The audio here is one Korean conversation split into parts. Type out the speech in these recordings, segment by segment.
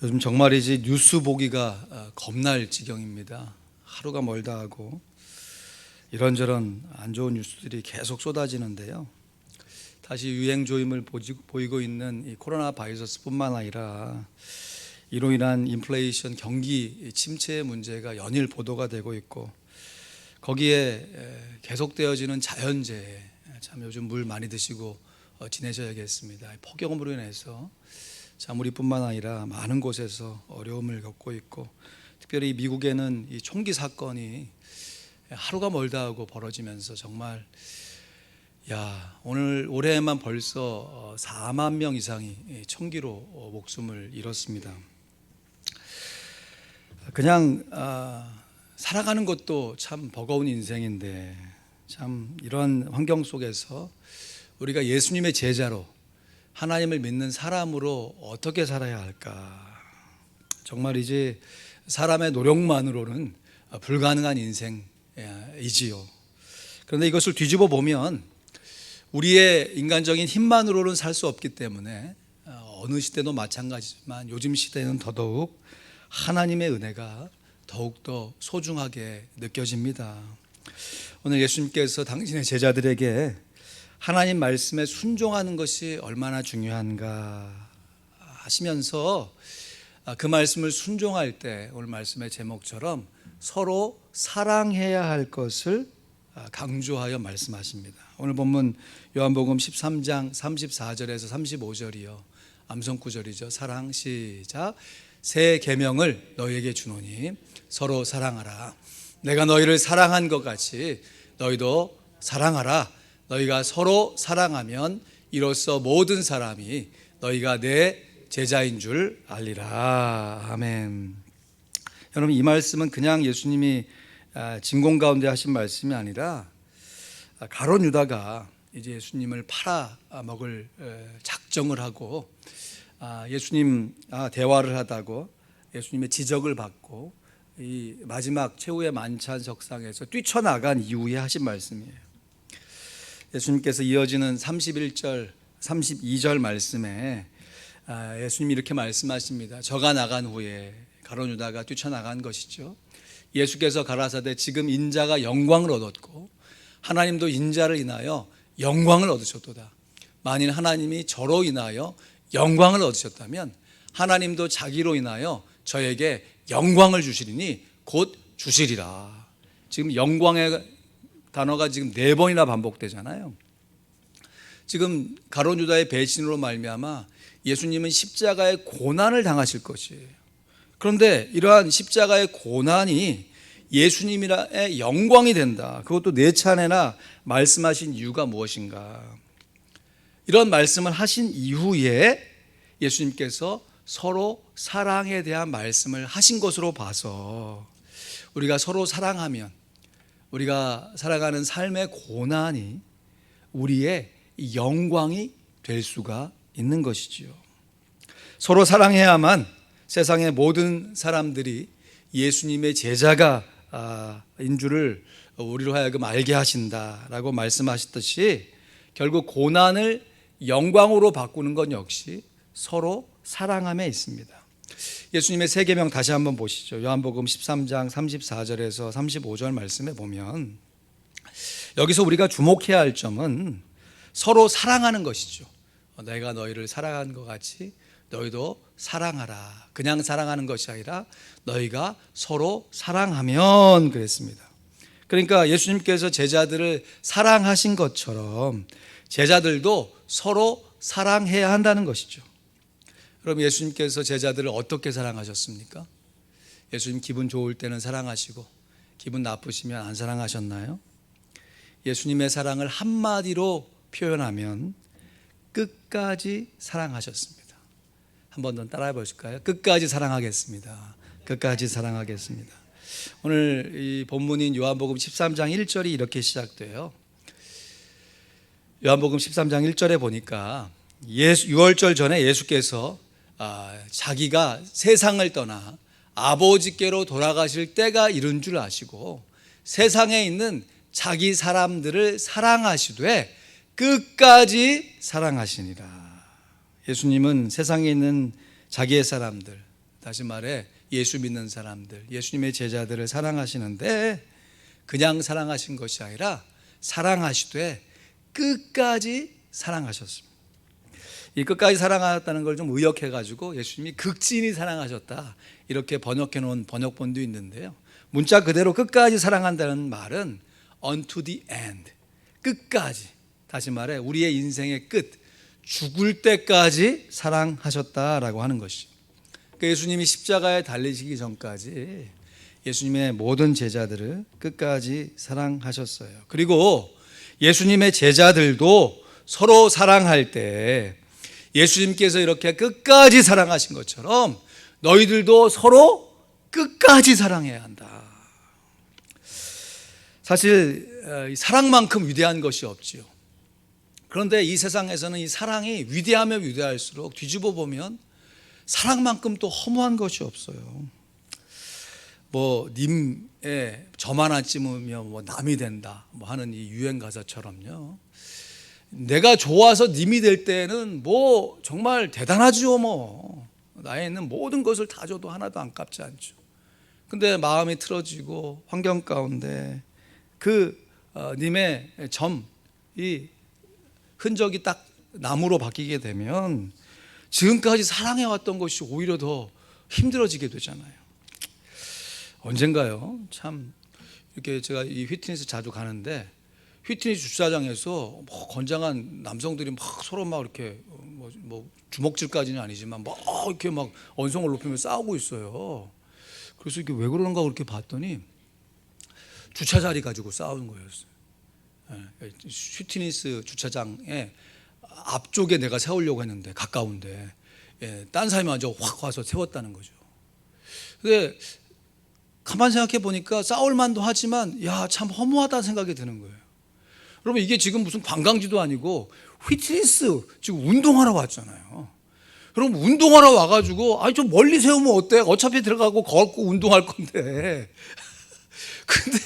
요즘 정말이지 뉴스 보기가 겁날 지경입니다. 하루가 멀다 하고 이런저런 안 좋은 뉴스들이 계속 쏟아지는데요. 다시 유행 조짐을 보이고 있는 이 코로나 바이러스뿐만 아니라 이로 인한 인플레이션 경기 침체의 문제가 연일 보도가 되고 있고, 거기에 계속되어지는 자연재해, 참 요즘 물 많이 드시고 지내셔야겠습니다. 폭염으로 인해서 참 우리뿐만 아니라 많은 곳에서 어려움을 겪고 있고, 특별히 미국에는 이 총기 사건이 하루가 멀다 하고 벌어지면서 정말 올해에만 벌써 4만 명 이상이 총기로 목숨을 잃었습니다. 그냥 살아가는 것도 참 버거운 인생인데, 참 이런 환경 속에서 우리가 예수님의 제자로 하나님을 믿는 사람으로 어떻게 살아야 할까? 정말이지 사람의 노력만으로는 불가능한 인생이지요. 그런데 이것을 뒤집어 보면 우리의 인간적인 힘만으로는 살 수 없기 때문에 어느 시대도 마찬가지지만 요즘 시대는 더더욱 하나님의 은혜가 더욱더 소중하게 느껴집니다. 오늘 예수님께서 당신의 제자들에게 하나님 말씀에 순종하는 것이 얼마나 중요한가 하시면서 그 말씀을 순종할 때 오늘 말씀의 제목처럼 서로 사랑해야 할 것을 강조하여 말씀하십니다. 오늘 본문 요한복음 13장 34절에서 35절이요, 암송구절이죠. 사랑 시작. 새 계명을 너희에게 주노니 서로 사랑하라. 내가 너희를 사랑한 것 같이 너희도 사랑하라. 너희가 서로 사랑하면 이로써 모든 사람이 너희가 내 제자인 줄 알리라. 아멘. 여러분, 이 말씀은 그냥 예수님이 진공 가운데 하신 말씀이 아니라 가룟 유다가 이제 예수님을 팔아 먹을 작정을 하고 예수님 대화를 하다고 예수님의 지적을 받고 이 마지막 최후의 만찬 석상에서 뛰쳐나간 이후에 하신 말씀이에요. 예수님께서 이어지는 31절 32절 말씀에 예수님이 이렇게 말씀하십니다. 저가 나간 후에 가룟 유다가 뛰쳐나간 것이죠. 예수께서 가라사대 지금 인자가 영광을 얻었고 하나님도 인자를 인하여 영광을 얻으셨도다. 만일 하나님이 저로 인하여 영광을 얻으셨다면 하나님도 자기로 인하여 저에게 영광을 주시리니 곧 주시리라. 지금 영광의 단어가 지금 4번이나 반복되잖아요. 지금 가룟 유다의 배신으로 말미암아 예수님은 십자가의 고난을 당하실 것이에요. 그런데 이러한 십자가의 고난이 예수님의 영광이 된다, 그것도 4차례나 말씀하신 이유가 무엇인가? 이런 말씀을 하신 이후에 예수님께서 서로 사랑에 대한 말씀을 하신 것으로 봐서 우리가 서로 사랑하면 우리가 살아가는 삶의 고난이 우리의 영광이 될 수가 있는 것이지요. 서로 사랑해야만 세상의 모든 사람들이 예수님의 제자가 인 줄을 우리로 하여금 알게 하신다라고 말씀하셨듯이, 결국 고난을 영광으로 바꾸는 것 역시 서로 사랑함에 있습니다. 예수님의 세 계명 다시 한번 보시죠. 요한복음 13장 34절에서 35절 말씀에 보면 여기서 우리가 주목해야 할 점은 서로 사랑하는 것이죠. 내가 너희를 사랑한 것 같이 너희도 사랑하라. 그냥 사랑하는 것이 아니라 너희가 서로 사랑하면 그랬습니다. 그러니까 예수님께서 제자들을 사랑하신 것처럼 제자들도 서로 사랑해야 한다는 것이죠. 그럼 예수님께서 제자들을 어떻게 사랑하셨습니까? 예수님 기분 좋을 때는 사랑하시고 기분 나쁘시면 안 사랑하셨나요? 예수님의 사랑을 한마디로 표현하면 끝까지 사랑하셨습니다. 한 번 더 따라해 보실까요? 끝까지 사랑하겠습니다. 끝까지 사랑하겠습니다. 오늘 이 본문인 요한복음 13장 1절이 이렇게 시작돼요. 요한복음 13장 1절에 보니까 유월절 전에 예수께서 자기가 세상을 떠나 아버지께로 돌아가실 때가 이른 줄 아시고 세상에 있는 자기 사람들을 사랑하시되 끝까지 사랑하시니라. 예수님은 세상에 있는 자기의 사람들, 다시 말해 예수 믿는 사람들, 예수님의 제자들을 사랑하시는데 그냥 사랑하신 것이 아니라 사랑하시되 끝까지 사랑하셨습니다. 이 끝까지 사랑하셨다는 걸 좀 의역해가지고 예수님이 극진히 사랑하셨다 이렇게 번역해 놓은 번역본도 있는데요, 문자 그대로 끝까지 사랑한다는 말은 unto the end, 끝까지, 다시 말해 우리의 인생의 끝, 죽을 때까지 사랑하셨다라고 하는 것이죠. 예수님이 십자가에 달리시기 전까지 예수님의 모든 제자들을 끝까지 사랑하셨어요. 그리고 예수님의 제자들도 서로 사랑할 때 예수님께서 이렇게 끝까지 사랑하신 것처럼 너희들도 서로 끝까지 사랑해야 한다. 사실 사랑만큼 위대한 것이 없지요. 그런데 이 세상에서는 이 사랑이 위대하면 위대할수록 뒤집어 보면 사랑만큼 또 허무한 것이 없어요. 뭐 님의 점 하나 찜으면 뭐 남이 된다 뭐 하는 이 유행 가사처럼요, 내가 좋아서 님이 될 때는 뭐 정말 대단하죠. 뭐 나에 있는 모든 것을 다 줘도 하나도 안 값지 않죠. 근데 마음이 틀어지고 환경 가운데 그 님의 점, 이 흔적이 딱 나무로 바뀌게 되면 지금까지 사랑해왔던 것이 오히려 더 힘들어지게 되잖아요. 언젠가요, 참 이렇게 제가 이 휘트니스 자주 가는데 휘트니스 주차장에서 뭐 건장한 남성들이 막 서로 막 이렇게 뭐 주먹질까지는 아니지만 막 이렇게 막 언성을 높이며 싸우고 있어요. 그래서 이게 왜 그런가 그렇게 봤더니 주차 자리 가지고 싸우는 거였어요. 휘트니스 주차장에 앞쪽에 내가 세우려고 했는데 가까운데 딴 사람이 먼저 확 와서 세웠다는 거죠. 근데 가만 생각해 보니까 싸울 만도 하지만 야, 참 허무하다 생각이 드는 거예요. 여러분, 이게 지금 무슨 관광지도 아니고 휘트니스 지금 운동하러 왔잖아요. 그럼 운동하러 와가지고 아니 좀 멀리 세우면 어때? 어차피 들어가고 걷고 운동할 건데. 근데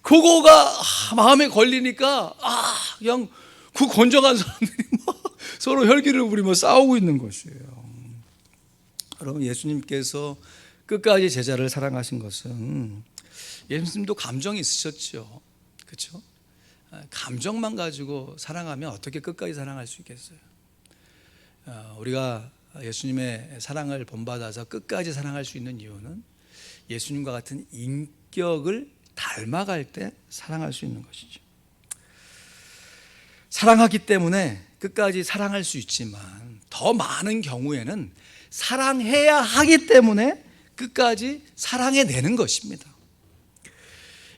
그거가 마음에 걸리니까 그냥 그 건져간 사람들이 막 서로 혈기를 부리며 싸우고 있는 것이에요. 여러분, 예수님께서 끝까지 제자를 사랑하신 것은 예수님도 감정이 있으셨죠. 그렇죠? 감정만 가지고 사랑하면 어떻게 끝까지 사랑할 수 있겠어요? 우리가 예수님의 사랑을 본받아서 끝까지 사랑할 수 있는 이유는 예수님과 같은 인격을 닮아갈 때 사랑할 수 있는 것이죠. 사랑하기 때문에 끝까지 사랑할 수 있지만 더 많은 경우에는 사랑해야 하기 때문에 끝까지 사랑해내는 것입니다.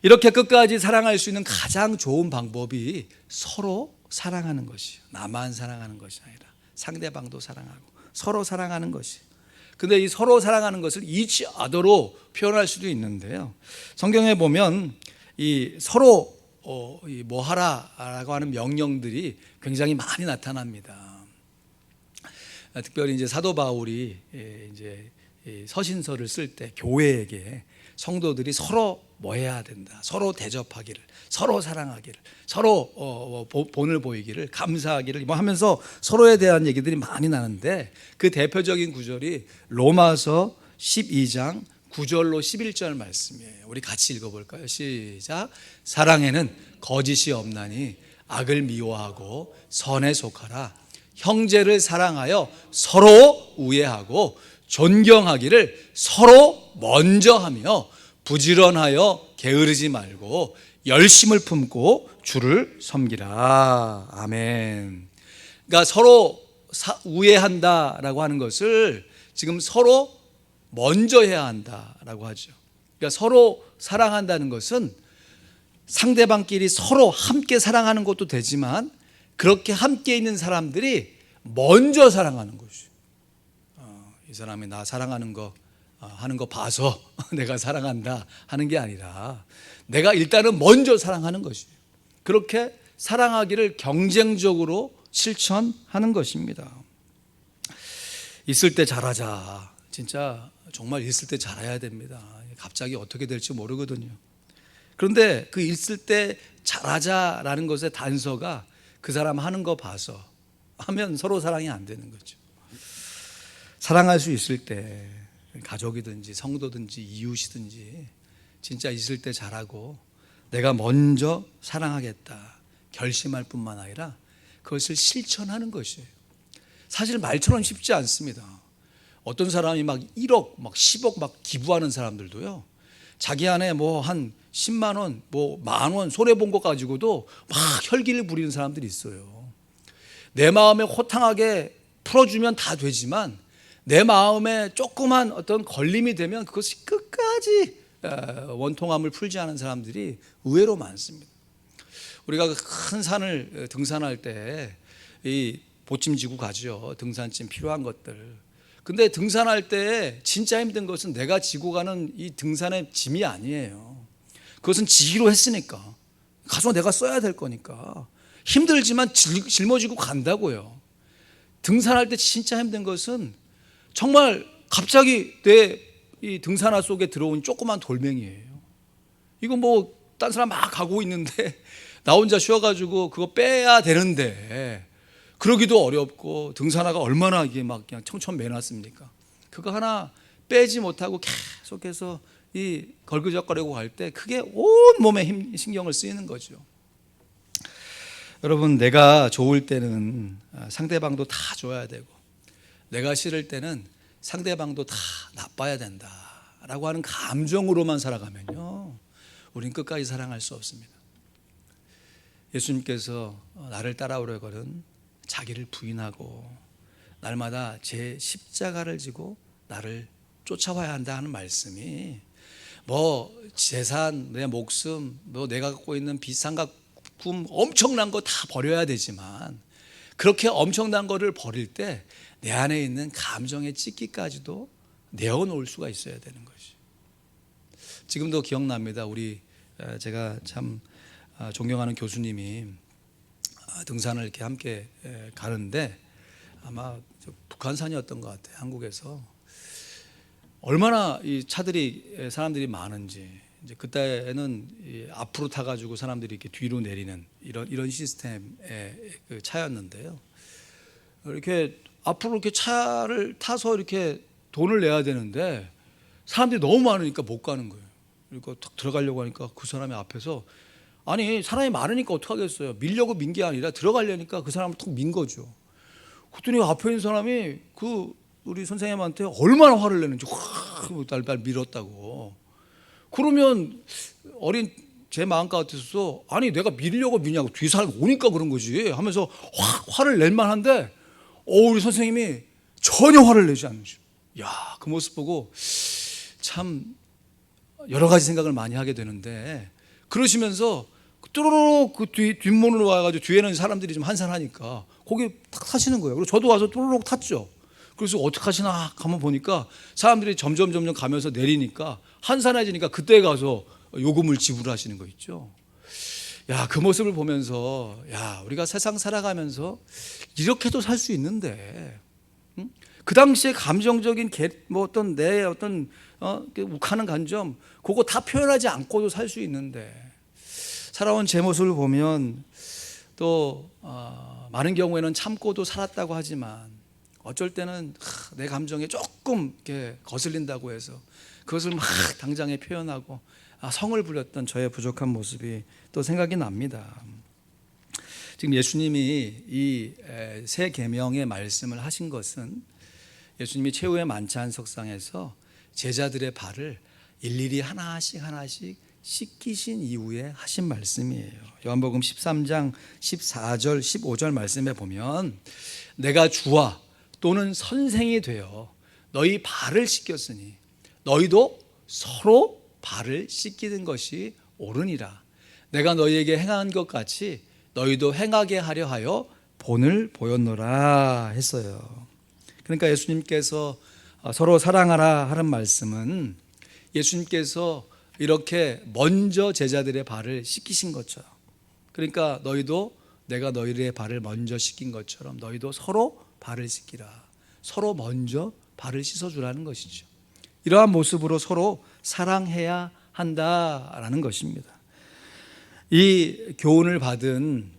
이렇게 끝까지 사랑할 수 있는 가장 좋은 방법이 서로 사랑하는 것이에요. 나만 사랑하는 것이 아니라 상대방도 사랑하고 서로 사랑하는 것이. 근데 이 서로 사랑하는 것을 each other로 표현할 수도 있는데요, 성경에 보면 이 서로 뭐 하라라고 하는 명령들이 굉장히 많이 나타납니다. 특별히 이제 사도 바울이 이제 서신서를 쓸 때 교회에게 성도들이 서로 뭐 해야 된다, 서로 대접하기를, 서로 사랑하기를, 서로 본을 보이기를, 감사하기를 뭐 하면서 서로에 대한 얘기들이 많이 나는데 그 대표적인 구절이 로마서 12장 9절로 11절 말씀이에요. 우리 같이 읽어볼까요? 시작. 사랑에는 거짓이 없나니 악을 미워하고 선에 속하라. 형제를 사랑하여 서로 우애하고 존경하기를 서로 먼저 하며 부지런하여 게으르지 말고 열심을 품고 주를 섬기라. 아멘. 그러니까 서로 우애한다라고 하는 것을 지금 서로 먼저 해야 한다라고 하죠. 그러니까 서로 사랑한다는 것은 상대방끼리 서로 함께 사랑하는 것도 되지만 그렇게 함께 있는 사람들이 먼저 사랑하는 것이에요. 이 사람이 나 사랑하는 거 하는 거 봐서 내가 사랑한다 하는 게 아니라 내가 일단은 먼저 사랑하는 것이에요. 그렇게 사랑하기를 경쟁적으로 실천하는 것입니다. 있을 때 잘하자. 진짜 정말 있을 때 잘해야 됩니다. 갑자기 어떻게 될지 모르거든요. 그런데 그 있을 때 잘하자라는 것의 단서가 그 사람 하는 거 봐서 하면 서로 사랑이 안 되는 거죠. 사랑할 수 있을 때 가족이든지 성도든지 이웃이든지 진짜 있을 때 잘하고 내가 먼저 사랑하겠다 결심할 뿐만 아니라 그것을 실천하는 것이에요. 사실 말처럼 쉽지 않습니다. 어떤 사람이 막 1억, 막 10억 막 기부하는 사람들도요, 자기 안에 뭐 한 10만 원, 뭐 만 원 손해본 것 가지고도 막 혈기를 부리는 사람들이 있어요. 내 마음에 호탕하게 풀어주면 다 되지만 내 마음에 조그만 어떤 걸림이 되면 그것이 끝까지 원통함을 풀지 않은 사람들이 의외로 많습니다. 우리가 큰 산을 등산할 때 이 보침 지고 가죠. 등산짐 필요한 것들. 근데 등산할 때 진짜 힘든 것은 내가 지고 가는 이 등산의 짐이 아니에요. 그것은 지기로 했으니까 가서 내가 써야 될 거니까 힘들지만 짊어지고 간다고요. 등산할 때 진짜 힘든 것은 정말 갑자기 내 이 등산화 속에 들어온 조그만 돌멩이에요. 이거 뭐 딴 사람 막 가고 있는데 나 혼자 쉬어가지고 그거 빼야 되는데 그러기도 어렵고 등산화가 얼마나 이게 막 그냥 청천매놨습니까? 그거 하나 빼지 못하고 계속해서 이 걸그적거리고 갈 때 그게 온 몸에 신경을 쓰이는 거죠. 여러분, 내가 좋을 때는 상대방도 다 좋아야 되고 내가 싫을 때는 상대방도 다 나빠야 된다라고 하는 감정으로만 살아가면요, 우린 끝까지 사랑할 수 없습니다. 예수님께서 나를 따라오려거든 자기를 부인하고 날마다 제 십자가를 지고 나를 쫓아와야 한다 하는 말씀이 뭐 재산, 내 목숨, 뭐 내가 갖고 있는 비상각품 엄청난 거 다 버려야 되지만 그렇게 엄청난 거를 버릴 때 내 안에 있는 감정의 찢기까지도 내어놓을 수가 있어야 되는 것이. 지금도 기억납니다. 우리 제가 참 존경하는 교수님이 등산을 이렇게 함께 가는데 아마 북한산이었던 것 같아요. 한국에서 얼마나 이 차들이 사람들이 많은지, 이제 그때는 앞으로 타가지고 사람들이 이렇게 뒤로 내리는 이런 시스템의 그 차였는데요. 이렇게 앞으로 이렇게 차를 타서 이렇게 돈을 내야 되는데 사람들이 너무 많으니까 못 가는 거예요. 그러니까 탁 들어가려고 하니까 그 사람이 앞에서, 아니 사람이 많으니까 어떡하겠어요. 밀려고 민 게 아니라 들어가려니까 그 사람을 툭 민 거죠. 그랬더니 앞에 있는 사람이 그 우리 선생님한테 얼마나 화를 내는지 확 날 밀었다고. 그러면 어린 제 마음 같아서, 아니 내가 밀려고 미냐고, 뒤에 사람이 오니까 그런 거지 하면서 확 화를 낼 만한데 우리 선생님이 전혀 화를 내지 않으시고, 야, 그 모습 보고 참 여러 가지 생각을 많이 하게 되는데, 그러시면서 뚜루룩 그 뒷문으로 와가지고 뒤에는 사람들이 좀 한산하니까 거기 탁 타시는 거예요. 그리고 저도 와서 뚜루룩 탔죠. 그래서 어떻게 하시나 가만 보니까 사람들이 점점 가면서 내리니까 한산해지니까 그때 가서 요금을 지불하시는 거 있죠. 야, 그 모습을 보면서, 야, 우리가 세상 살아가면서 이렇게도 살 수 있는데, 응? 그 당시에 감정적인 뭐 어떤 내 어떤 욱하는 감정 그거 다 표현하지 않고도 살 수 있는데, 살아온 제 모습을 보면 또 많은 경우에는 참고도 살았다고 하지만 어쩔 때는 내 감정에 조금 이렇게 거슬린다고 해서 그것을 막 당장에 표현하고 성을 부렸던 저의 부족한 모습이 또 생각이 납니다. 지금 예수님이 이 새 계명의 말씀을 하신 것은 예수님이 최후의 만찬 석상에서 제자들의 발을 일일이 하나씩 씻기신 이후에 하신 말씀이에요. 요한복음 13장 14절 15절 말씀에 보면, 내가 주와 또는 선생이 되어 너희 발을 씻겼으니 너희도 서로 발을 씻기는 것이 옳으니라. 내가 너희에게 행한 것 같이 너희도 행하게 하려 하여 본을 보였노라 했어요. 그러니까 예수님께서 서로 사랑하라 하는 말씀은 예수님께서 이렇게 먼저 제자들의 발을 씻기신 것처럼, 그러니까 너희도 내가 너희의 발을 먼저 씻긴 것처럼 너희도 서로 발을 씻기라. 서로 먼저 발을 씻어주라는 것이죠. 이러한 모습으로 서로 사랑해야 한다라는 것입니다. 이 교훈을 받은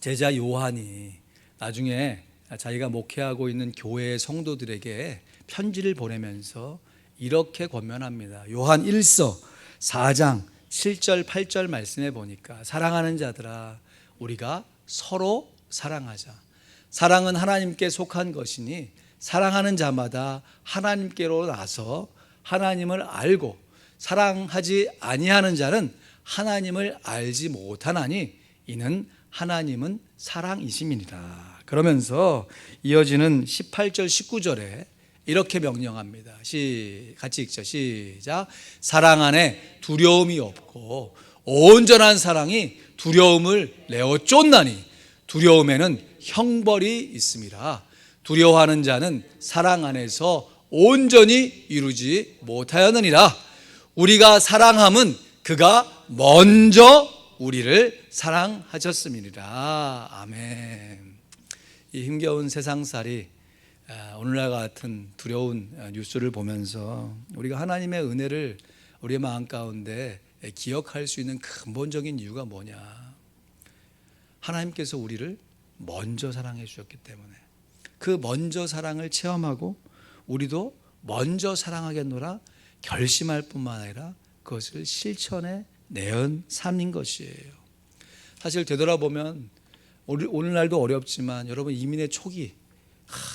제자 요한이 나중에 자기가 목회하고 있는 교회의 성도들에게 편지를 보내면서 이렇게 권면합니다. 요한 1서 4장 7절 8절 말씀해 보니까 사랑하는 자들아 우리가 서로 사랑하자. 사랑은 하나님께 속한 것이니 사랑하는 자마다 하나님께로 나서 하나님을 알고 사랑하지 아니하는 자는 하나님을 알지 못하나니 이는 하나님은 사랑이심이니라. 그러면서 이어지는 18절 19절에 이렇게 명령합니다. 같이 읽죠. 시작. 사랑 안에 두려움이 없고 온전한 사랑이 두려움을 내어 쫓나니 두려움에는 형벌이 있음이라. 두려워하는 자는 사랑 안에서 온전히 이루지 못하였느니라. 우리가 사랑함은 그가 먼저 우리를 사랑하셨음이니라. 아멘. 이 힘겨운 세상살이 오늘날 같은 두려운 뉴스를 보면서 우리가 하나님의 은혜를 우리의 마음 가운데 기억할 수 있는 근본적인 이유가 뭐냐? 하나님께서 우리를 먼저 사랑해 주셨기 때문에 그 먼저 사랑을 체험하고 우리도 먼저 사랑하겠노라 결심할 뿐만 아니라 그것을 실천에 내은 삶인 것이에요. 사실 되돌아보면 오늘날도 어렵지만 여러분 이민의 초기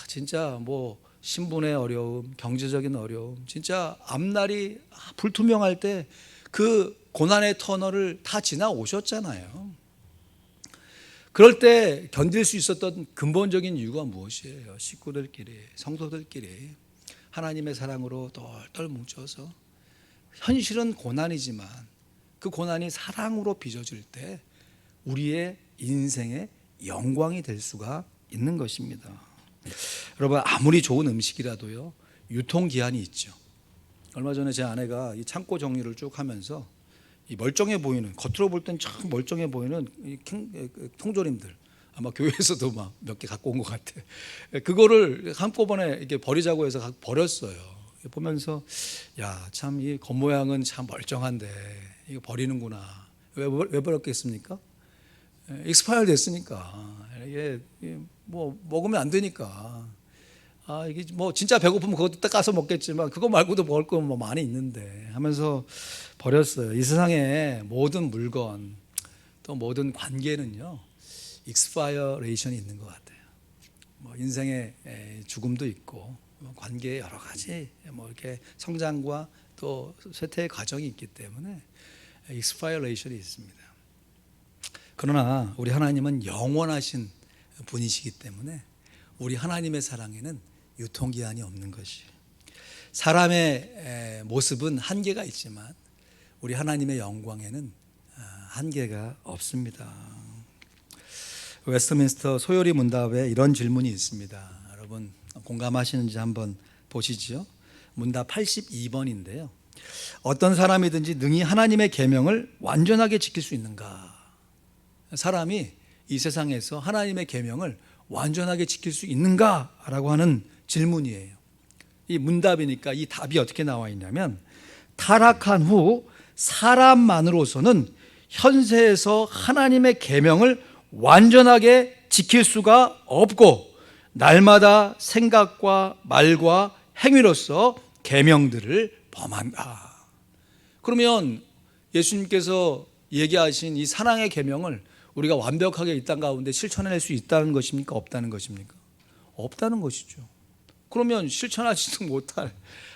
진짜 뭐 신분의 어려움, 경제적인 어려움, 진짜 앞날이 불투명할 때 그 고난의 터널을 다 지나오셨잖아요. 그럴 때 견딜 수 있었던 근본적인 이유가 무엇이에요? 식구들끼리, 성도들끼리 하나님의 사랑으로 똘똘 뭉쳐서 현실은 고난이지만 그 고난이 사랑으로 빚어질 때 우리의 인생의 영광이 될 수가 있는 것입니다. 여러분 아무리 좋은 음식이라도요 유통기한이 있죠. 얼마 전에 제 아내가 이 창고 정리를 쭉 하면서 이 멀쩡해 보이는 겉으로 볼 땐 참 멀쩡해 보이는 이 통조림들 아마 교회에서도 막 몇 개 갖고 온 것 같아. 그거를 한꺼번에 이렇게 버리자고 해서 버렸어요. 보면서 야 참 이 겉모양은 참 멀쩡한데 이거 버리는구나. 왜 버렸겠습니까? 익스파일 됐으니까. 이게 뭐 먹으면 안 되니까. 이게 뭐 진짜 배고프면 그것도 딱 가서 먹겠지만 그거 말고도 먹을 거 뭐 많이 있는데 하면서 버렸어요. 이 세상에 모든 물건 또 모든 관계는요 익스파이어레이션이 있는 것 같아요. 뭐 인생의 죽음도 있고 관계의 여러 가지 뭐 이렇게 성장과 또 쇠퇴의 과정이 있기 때문에 익스파이어레이션이 있습니다. 그러나 우리 하나님은 영원하신 분이시기 때문에 우리 하나님의 사랑에는 유통기한이 없는 것이. 사람의 모습은 한계가 있지만 우리 하나님의 영광에는 한계가 없습니다. 웨스트민스터 소요리 문답에 이런 질문이 있습니다. 여러분 공감하시는지 한번 보시죠. 문답 82번인데요. 어떤 사람이든지 능히 하나님의 계명을 완전하게 지킬 수 있는가? 사람이 이 세상에서 하나님의 계명을 완전하게 지킬 수 있는가라고 하는 질문이에요. 이 문답이니까 이 답이 어떻게 나와 있냐면 타락한 후 사람만으로서는 현세에서 하나님의 계명을 완전하게 지킬 수가 없고 날마다 생각과 말과 행위로서 계명들을 범한다. 그러면 예수님께서 얘기하신 이 사랑의 계명을 우리가 완벽하게 이 땅 가운데 실천해낼 수 있다는 것입니까? 없다는 것입니까? 없다는 것이죠. 그러면 실천하지도 못할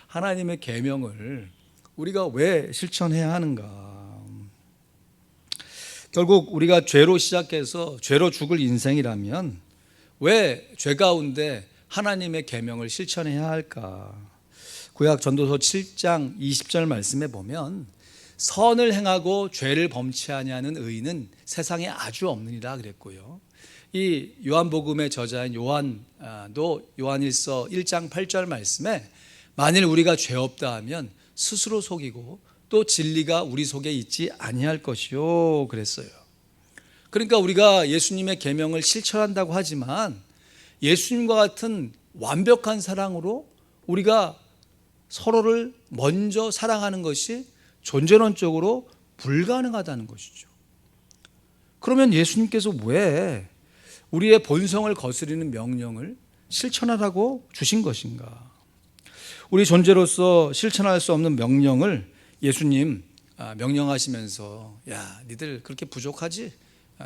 하나님의 계명을 우리가 왜 실천해야 하는가? 결국 우리가 죄로 시작해서 죄로 죽을 인생이라면 왜 죄 가운데 하나님의 계명을 실천해야 할까? 구약 전도서 7장 20절 말씀에 보면 선을 행하고 죄를 범치 아니하는 의인은 세상에 아주 없느니라 그랬고요. 이 요한복음의 저자인 요한도 요한일서 1장 8절 말씀에 만일 우리가 죄 없다 하면 스스로 속이고 또 진리가 우리 속에 있지 아니할 것이요 그랬어요. 그러니까 우리가 예수님의 계명을 실천한다고 하지만 예수님과 같은 완벽한 사랑으로 우리가 서로를 먼저 사랑하는 것이 존재론적으로 불가능하다는 것이죠. 그러면 예수님께서 왜 우리의 본성을 거스르는 명령을 실천하라고 주신 것인가? 우리 존재로서 실천할 수 없는 명령을 예수님 명령하시면서 야, 니들 그렇게 부족하지?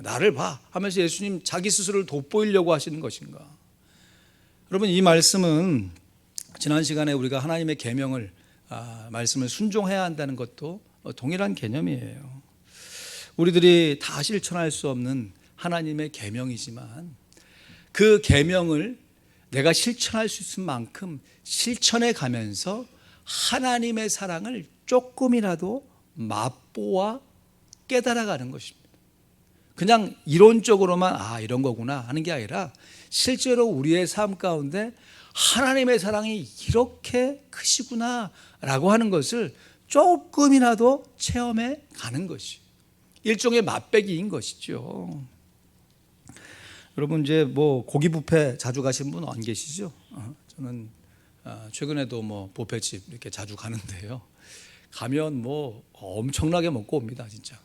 나를 봐 하면서 예수님 자기 스스로를 돋보이려고 하시는 것인가? 여러분, 이 말씀은 지난 시간에 우리가 하나님의 계명을 말씀을 순종해야 한다는 것도 동일한 개념이에요. 우리들이 다 실천할 수 없는 하나님의 계명이지만 그 계명을 내가 실천할 수 있을 만큼 실천해 가면서 하나님의 사랑을 조금이라도 맛보아 깨달아가는 것입니다. 그냥 이론적으로만 이런 거구나 하는 게 아니라 실제로 우리의 삶 가운데 하나님의 사랑이 이렇게 크시구나 라고 하는 것을 조금이라도 체험해 가는 것이 일종의 맛배기인 것이죠. 여러분, 이제 고기 뷔페 자주 가신 분 안 계시죠? 저는 최근에도 뷔페집 이렇게 자주 가는데요. 가면 엄청나게 먹고 옵니다, 진짜.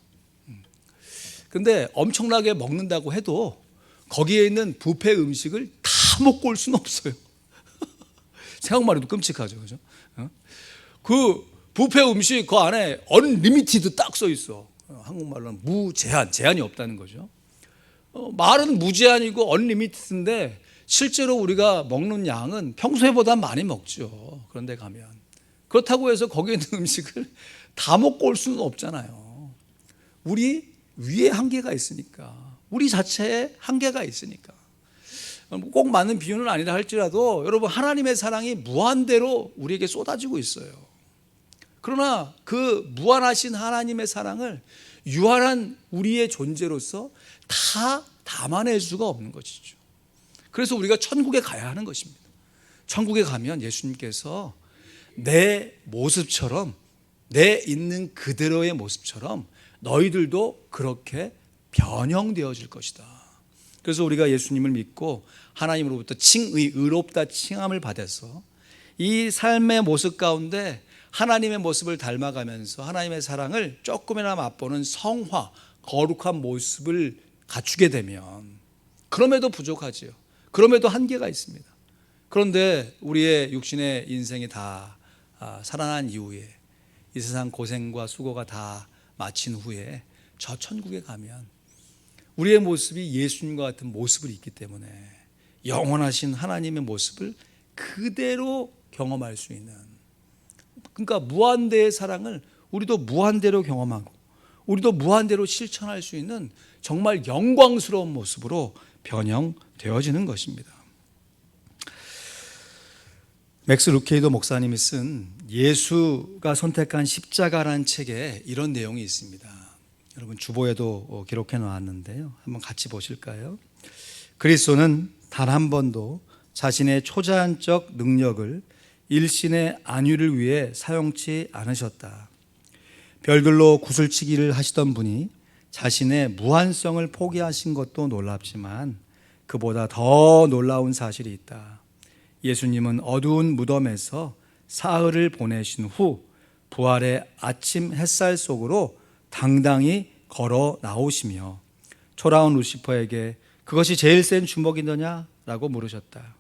근데 엄청나게 먹는다고 해도 거기에 있는 뷔페 음식을 다 먹고 올 수는 없어요. 생각만 해도 끔찍하죠, 그죠? 그 뷔페 음식 그 안에 언리미티드 딱 써 있어. 한국말로는 무제한, 제한이 없다는 거죠. 말은 무제한이고 언리미티드인데 실제로 우리가 먹는 양은 평소에보다 많이 먹죠. 그런데 가면 그렇다고 해서 거기에 있는 음식을 다 먹고 올 수는 없잖아요. 우리 위에 한계가 있으니까, 우리 자체에 한계가 있으니까. 꼭 맞는 비유는 아니라 할지라도 여러분, 하나님의 사랑이 무한대로 우리에게 쏟아지고 있어요. 그러나 그 무한하신 하나님의 사랑을 유한한 우리의 존재로서 다 담아낼 수가 없는 것이죠. 그래서 우리가 천국에 가야 하는 것입니다. 천국에 가면 예수님께서 내 모습처럼, 내 있는 그대로의 모습처럼 너희들도 그렇게 변형되어질 것이다. 그래서 우리가 예수님을 믿고 하나님으로부터 의롭다 칭함을 받아서 이 삶의 모습 가운데 하나님의 모습을 닮아가면서 하나님의 사랑을 조금이나 맛보는 성화, 거룩한 모습을 갖추게 되면, 그럼에도 부족하지요. 그럼에도 한계가 있습니다. 그런데 우리의 육신의 인생이 다 살아난 이후에, 이 세상 고생과 수고가 다 마친 후에 저 천국에 가면 우리의 모습이 예수님과 같은 모습을 있기 때문에 영원하신 하나님의 모습을 그대로 경험할 수 있는, 그러니까 무한대의 사랑을 우리도 무한대로 경험하고 우리도 무한대로 실천할 수 있는 정말 영광스러운 모습으로 변형되어지는 것입니다. 맥스 루케이도 목사님이 쓴 예수가 선택한 십자가라는 책에 이런 내용이 있습니다. 여러분, 주보에도 기록해 놓았는데요. 한번 같이 보실까요? 그리스도는 단 한 번도 자신의 초자연적 능력을 일신의 안위를 위해 사용치 않으셨다. 별들로 구슬치기를 하시던 분이 자신의 무한성을 포기하신 것도 놀랍지만 그보다 더 놀라운 사실이 있다. 예수님은 어두운 무덤에서 사흘을 보내신 후 부활의 아침 햇살 속으로 당당히 걸어 나오시며 초라한 루시퍼에게 그것이 제일 센 주먹이더냐? 라고 물으셨다.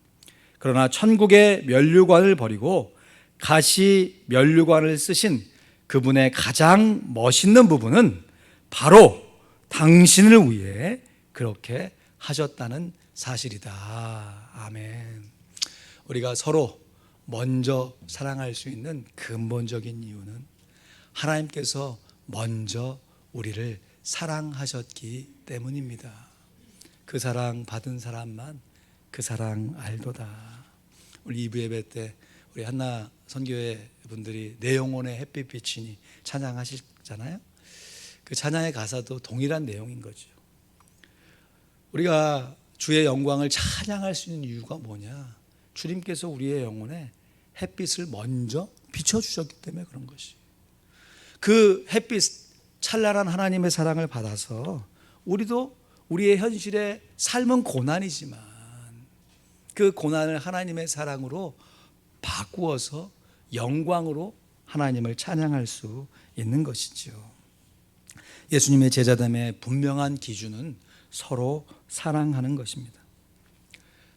그러나 천국의 면류관을 버리고 가시 면류관을 쓰신 그분의 가장 멋있는 부분은 바로 당신을 위해 그렇게 하셨다는 사실이다. 아멘. 우리가 서로 먼저 사랑할 수 있는 근본적인 이유는 하나님께서 먼저 우리를 사랑하셨기 때문입니다. 그 사랑 받은 사람만 그 사랑 알도다. 우리 2부 예배 때 우리 한나 선교회 분들이 내 영혼의 햇빛이니 찬양하시잖아요. 그 찬양의 가사도 동일한 내용인 거죠. 우리가 주의 영광을 찬양할 수 있는 이유가 뭐냐? 주님께서 우리의 영혼에 햇빛을 먼저 비춰주셨기 때문에 그런 것이. 그 햇빛, 찬란한 하나님의 사랑을 받아서 우리도 우리의 현실의 삶은 고난이지만 그 고난을 하나님의 사랑으로 바꾸어서 영광으로 하나님을 찬양할 수 있는 것이죠. 예수님의 제자됨의 분명한 기준은 서로 사랑하는 것입니다.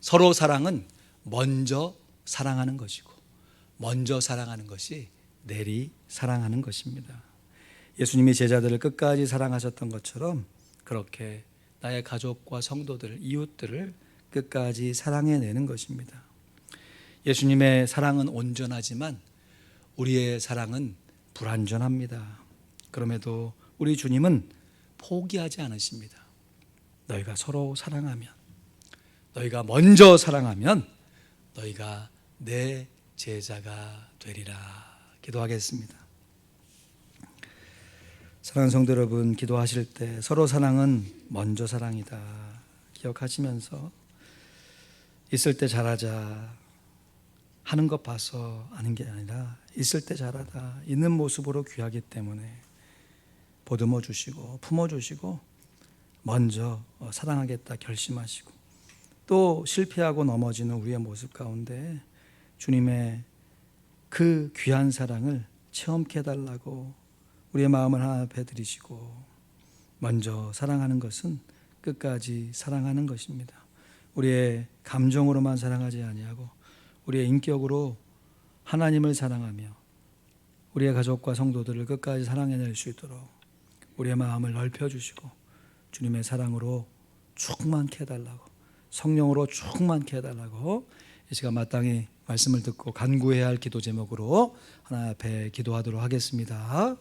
서로 사랑은 먼저 사랑하는 것이고 먼저 사랑하는 것이 내리 사랑하는 것입니다. 예수님이 제자들을 끝까지 사랑하셨던 것처럼 그렇게 나의 가족과 성도들, 이웃들을 끝까지 사랑해내는 것입니다. 예수님의 사랑은 온전하지만 우리의 사랑은 불완전합니다. 그럼에도 우리 주님은 포기하지 않으십니다. 너희가 서로 사랑하면, 너희가 먼저 사랑하면 너희가 내 제자가 되리라. 기도하겠습니다. 사랑하는 성도 여러분, 기도하실 때 서로 사랑은 먼저 사랑이다 기억하시면서 있을 때 잘하자 하는 것 봐서 아는 게 아니라 있을 때 잘하다, 있는 모습으로 귀하기 때문에 보듬어 주시고 품어 주시고 먼저 사랑하겠다 결심하시고, 또 실패하고 넘어지는 우리의 모습 가운데 주님의 그 귀한 사랑을 체험케 해달라고 우리의 마음을 하나 앞에 드리시고, 먼저 사랑하는 것은 끝까지 사랑하는 것입니다. 우리의 감정으로만 사랑하지 아니하고 우리의 인격으로 하나님을 사랑하며 우리의 가족과 성도들을 끝까지 사랑해낼 수 있도록 우리의 마음을 넓혀주시고 주님의 사랑으로 충만케 해달라고, 성령으로 충만케 해달라고 이 시간 마땅히 말씀을 듣고 간구해야 할 기도 제목으로 하나 앞에 기도하도록 하겠습니다.